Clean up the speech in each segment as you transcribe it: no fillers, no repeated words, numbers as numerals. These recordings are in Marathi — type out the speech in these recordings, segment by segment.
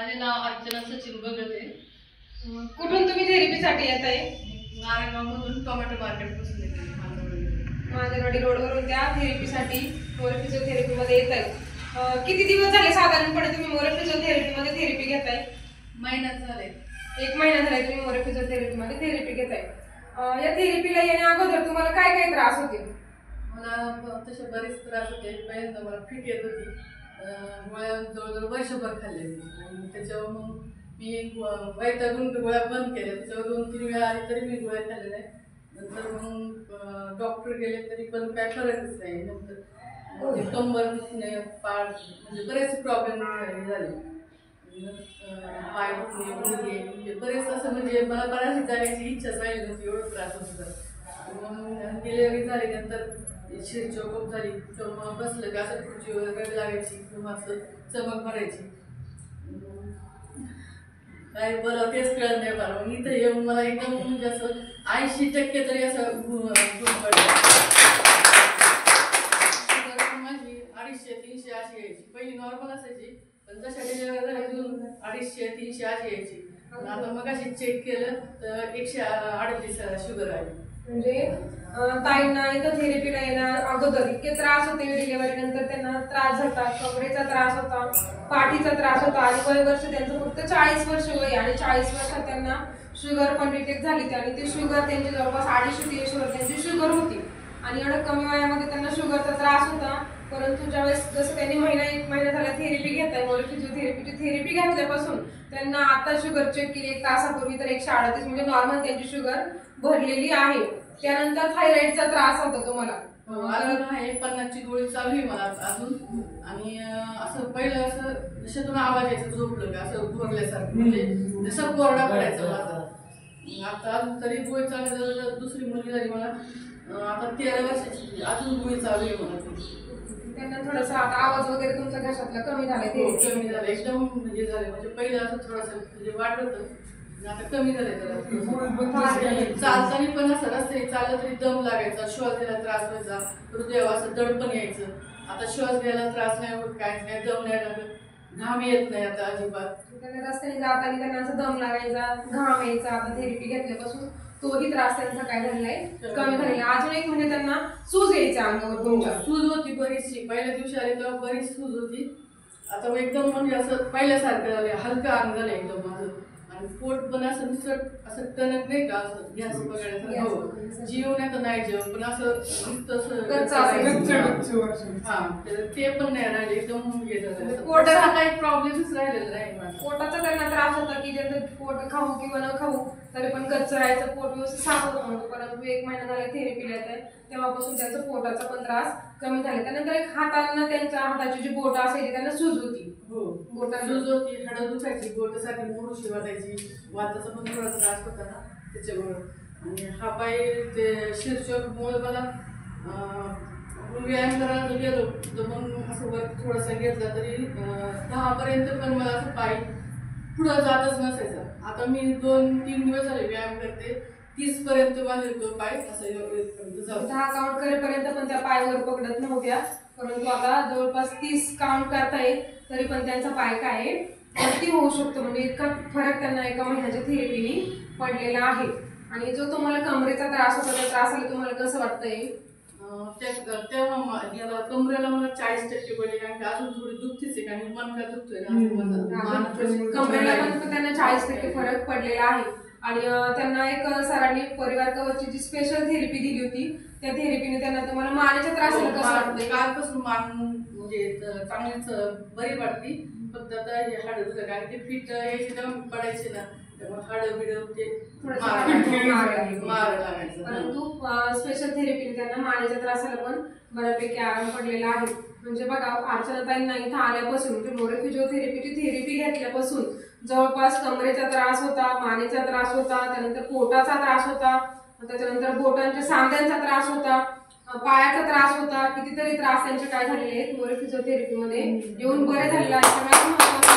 माझे नाव अर्चना सचिन बगत आहे। कुठून तुम्ही थेरपीसाठी येत आहे? नारायणगावमधून टोमॅटो मार्केट पासून येते मांजरवाडी रोडवरून त्या थेरपीसाठी मोरे फिजिओथेरपीमध्ये येत आहे। किती दिवस झाले साधारणपणे तुम्ही मोरे फिजिओथेरपीमध्ये थेरपी घेताय? महिन्यात झाले। 1 महिना झाला तुम्ही मोरे फिजिओथेरपीमध्ये थेरपी घेताय। या थेरपीला येण्या अगोदर तुम्हाला काय काय त्रास होते? मला तसे बरेच त्रास होते। पहिल्यांदा मला फिट येत होती, गोळ्या जवळजवळ वर्षभर खाल्लेली आणि त्याच्यावर मग मी वैतागून गोळ्या बंद केल्या। त्याच्यावर 2-3 वेळा आले तरी मी गोळ्या खाल्लेल्या आहे। नंतर मग डॉक्टर गेले तरी पण काय फरकच नाही। नंतर कंबर दुखणे, पाठ म्हणजे बरेच प्रॉब्लेम झाले, पाय दुखणे, गुडघे म्हणजे बरेच असं म्हणजे मला बऱ्याच जाण्याची इच्छाच राहिली नव्हती, एवढं त्रास होत होता। मग डिलिव्हरी झाल्यानंतर शिरचोक झाली तर मग बसलं की असं खुर्चीवर गड लागायची किंवा असं चमक भरायची, काय बरं तेच कळत नाही मला। मग इथं येऊन मला एकदम म्हणजे असं 80% तरी असं माझी 250-300 अशी यायची। पहिली नॉर्मल असायची, पण जशा डिलिव्हरी झाल्या घेऊन 250-300 अशी यायची। आता मग अशी चेक केलं तर 138 शुगर आहे। म्हणजे ताईंना इथं थेरपीला येणार अगोदर इतके त्रास होते, डिलिव्हरी नंतर त्यांना त्रास झाला, कमरेचा त्रास होता, पाठीचा त्रास होता आणि वय वर्ष त्यांचं फक्त 40 वर्ष वय आणि 40 वर्षात त्यांना शुगर पण डिटेक्ट झाली आणि ती शुगर त्यांची जवळपास 250-300 वर त्यांची शुगर होती आणि एवढ्या कमी वयामध्ये त्यांना शुगरचा त्रास होता। परंतु ज्यावेळेस जसं त्यांनी 1 महिना झाला थेरपी घेताय, मोरे फिजिओथेरपीची थेरपी घेतल्यापासून त्यांना आता शुगर चेक केली 1 तासापूर्वी तर 138 म्हणजे नॉर्मल त्यांची शुगर भरलेली आहे। त्यानंतर थायरॉइडचा त्रास होता तुम्हाला? अजून आहे, 50 ची गोळी चालू आहे मला अजून। आणि असं पहिलं असं जसं आवाज यायचा झोपलं का असं घोरल्यासारखं, म्हणजे जसं कोरडा पडायचा माझा। आता अजून तरी गोळी चालू झालं, दुसरी मुलगी झाली मला आता 13 वर्षाची, अजून गोळी चालू आहे मला। त्यांना थोडासा आता आवाज वगैरे तुमच्या घशातला कमी झाला? कमी झालं एकदम, म्हणजे झालं म्हणजे पहिलं असं थोडंसं म्हणजे वाटत होतं, आता कमी झालंय जरा। चालताना पण असं रस्ते चाललं तरी दम लागायचा, श्वास घ्यायला त्रास व्हायचा, हृदयावर असं दडपण यायचं। आता श्वास घ्यायला त्रास नाही होत, काहीच नाही, दम नाही लागत, घाम येत नाही आता अजिबात। त्यांना रस्त्याने जाताना त्यांना असं दम लागायचा, घाम यायचा, आता थेरपी घेतल्यापासून तोही त्रास त्यांचा काय झालेला आहे, कमी झालेला आहे। अजून एक म्हणजे त्यांना सूज यायच्या अंगावर तुमच्या? सूज होती बरीचशी, पहिल्या दिवशी आली तेव्हा बरीच सूज होती, आता एकदम म्हणजे असं पहिल्यासारखं झालं, हलकं अंग झालं एकदम माझं। आणि पोट पण असं नुसतं असं टणक नाही का, असं गॅस पकडायचं, जीव नाही तर नाही जेव, पण असं ते पण नाही राहिले, एकदम पोटाचा काही प्रॉब्लेमच राहिलेला नाही। पोटाचा त्यांना त्रास होता की ज्यांचं पोट खाऊ किंवा न खाऊ तरी पण गच्च राहायचं, पोट व्यवस्थित साफ होत नव्हतं। परंतु 1 महिना झाला थेरपीला येत आहे तेव्हापासून त्यांचा पोटाचा पण त्रास कमी झाला। त्यानंतर एक हातांना त्यांच्या हाताची जी बोट असायची त्यांना सूज होती, बोटाला सूज होती, हाडं दुखायची, बोटासाठी मोडूशी वाटायची, वाताचा पण थोडा त्रास होता ना त्याच्यामुळे। आणि हा पाय ते शिरचोकमुळे मला व्यायाम करायला गेलो तर मग असं वर थोडासा घेतला तरी 10 पर्यंत पण मला असं पाय पुढं जातच नसायचा। आता मी 2-3 दिवस झाले व्यायाम करते, 30 पर्यंत माझे तो पाय असं 10 काउंट करेपर्यंत पण त्या पायवर पकडत नव्हत्या, परंतु आता जवळपास 30 काउंट करताय तरी पण त्यांचा पाय काय वरती होऊ शकतो। म्हणजे इतका फरक त्यांना 1 महिन्याच्या थेरपीने पडलेला आहे। आणि जो तुम्हाला कमरेचा त्रास होता त्या त्रासाला तुम्हाला कसं वाटतंय? तेव्हा कमरेला मला 40% पडले, कारण की अजून थोडी दुखतीच आहे, कारण मनका दुखतोय ना, कमरेला पण त्यांना 40% फरक पडलेला आहे। आणि त्यांना एक सरांनी परिवार कवचची जी स्पेशल थेरपी दिली होती, त्या थेरपीने त्यांना तुम्हाला मानेच्या त्रासाला कसं वाटतंय? कालपासून मान म्हणजे चांगलीच बरी वाटती, फक्त आता हे हाडं दुखत, कारण ते फिट यायचे तेव्हा पडायचे ना, त्यामुळे हाडं बिडं ते मार लागायचं। परंतु स्पेशल थेरपीने त्यांना मानेच्या त्रासाला पण बऱ्यापैकी आराम पडलेला आहे। म्हणजे बघा, अर्चनाताईंना इथं आल्यापासून म्हणजे मोरे फिजिओथेरपीची थेरपी घेतल्यापासून जवळपास कमरेचा त्रास होता, मानेचा त्रास होता, त्यानंतर पोटाचा त्रास होता, त्याच्यानंतर बोटांच्या सांध्यांचा त्रास होता, पायाचा त्रास होता, कितीतरी त्रास त्यांचे काय झालेले आहेत मोरे फिजिओथेरपीमध्ये येऊन बरे झालेला आहे। सगळ्यात महत्त्वाचं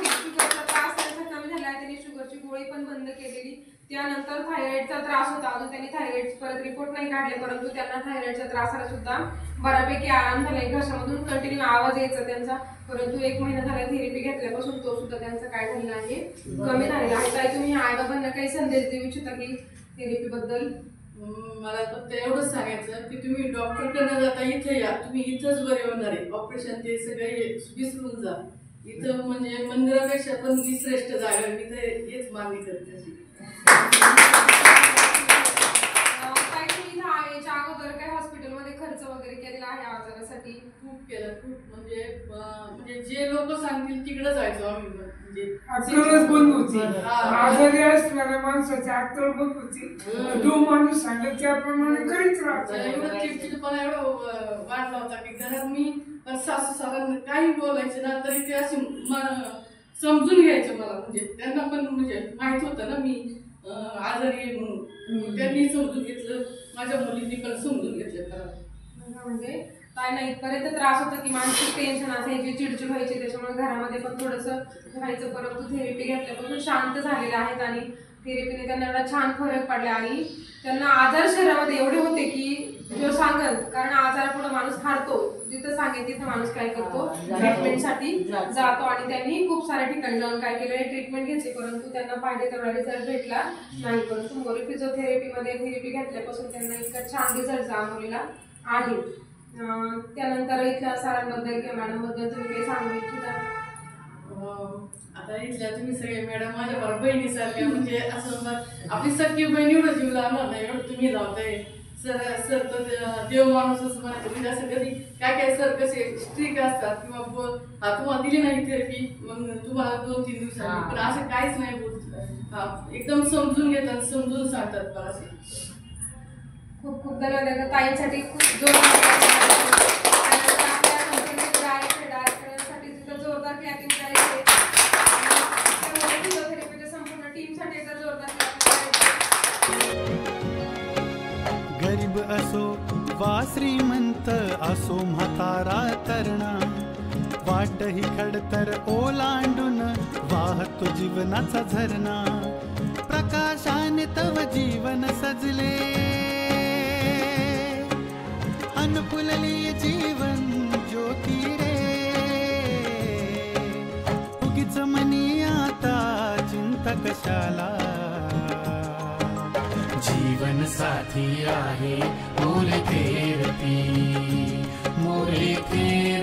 शुगरचा त्रास त्यांचा कमी झाला आहे, त्यांनी शुगरची गोळी पण बंद केलेली। त्यानंतर थायरॉइडचा त्रास होता, अजून त्यांनी थायरॉइड परत रिपोर्ट नाही काढले, परंतु त्यांना थायरॉइडच्या त्रासाला सुद्धा बऱ्यापैकी आराम झाला। घशामधून कंटिन्यू आवाज यायचा त्यांचा, परंतु 1 महिना झाला थेरपी घेतल्यापासून तो सुद्धा त्यांचा काय झालेला आहे, कमी झालेला आहे. काय तुम्ही आई बाबांना काही संदेश देऊ इच्छिता की थेरपी बद्दल? मला फक्त एवढंच सांगायचं की तुम्ही डॉक्टरकडे न जाता इथे या, तुम्ही इथंच बरे होणार आहे. ऑपरेशन ते सगळे विसरून जा. इथं म्हणजे मंदिरापेक्षा पण ही श्रेष्ठ जागा, मी तर हेच मागणी करते. याच्या अगोदर काय हॉस्पिटलमध्ये खर्च वगैरे केलेला आहे आजारासाठी? खूप केलं, खूप म्हणजे जे लोक सांगतील तिकडे जायचो आम्ही. म्हणजे अक्कलच बंद होती. आजारी असणाऱ्या माणसाची अक्कल बंद होती. जो माणूस सांगत त्याप्रमाणे करीत राहतो. एवढं चिडचिडपणा एवढं वाढला होता की घरात मी सासू सासऱ्यांना काही बोलायचे ना तरी ते असे समजून घ्यायचे मला. म्हणजे त्यांना पण म्हणजे माहित होतं ना मी आजारी आहे म्हणून, त्यांनी समजून घेतलं, माझ्या मुलींनी पण समजून घेतलं. म्हणजे ताईंना इथपर्यंत त्रास होता की मानसिक टेन्शन असायची, चिडचिड व्हायची, त्याच्यामुळे घरामध्ये पण थोडंसं व्हायचं. परंतु थेरपी घेतल्यापासून शांत झालेले आहेत आणि थेरपीने त्यांना एवढा छान फरक पडला आणि त्यांना आजार शरीरामध्ये एवढे होते की जो सांगल, कारण आजारापुढे माणूस हारतो, जिथं सांगेल तिथं माणूस काय करतो, ट्रीटमेंटसाठी जातो. आणि त्यांनी खूप साऱ्या ठिकाणी जाऊन काय केलं, ट्रीटमेंट घेतली, परंतु त्यांना पाहिजे तेवढा रिझल्ट भेटला नाही. परंतु मोरे फिजिओथेरपीमध्ये थेरपी घेतल्यापासून त्यांना इतका छान रिझल्ट जाणवलेला आहे. त्यानंतर इथल्या सरांबद्दल किंवा मॅडमबद्दल तुम्ही काही सांगू इच्छिता? आता इथल्या तुम्ही सगळे मॅडम माझ्या बरोबर बहिणीसारख्या, म्हणजे असं आपली सख्खी बहीण एवढं जीव लावणार नाही एवढं तुम्ही लावताय. सर तर देव माणूसच म्हणायचं. म्हणजे असं कधी काय सर कसे स्ट्रिक असतात किंवा तुम्हाला दिली नाही थेरपी मग तुम्हाला 2-3 दिवसांनी, पण असं काहीच नाही बोलत. एकदम समजून घेतात, समजून सांगतात मला. असे खूप खूप धन्यवाद ताईंसाठी. खूप जोरदार क्लॅपिंग करायचे. संपूर्ण टीमसाठी एकदा जोरदार गरीब असो वा श्रीमंत असो, म्हातारा तरणा, वाटही खडतर ओलांडून वाहतो जीवनाचा झरणा. प्रकाशाने तव जीवन सजले, अनफुलली जीवन ज्योती रे. उगीच मनी आता चिंता कशाला, जीवन साथी आहे मोरे थेरपी, मोरे थेरपी.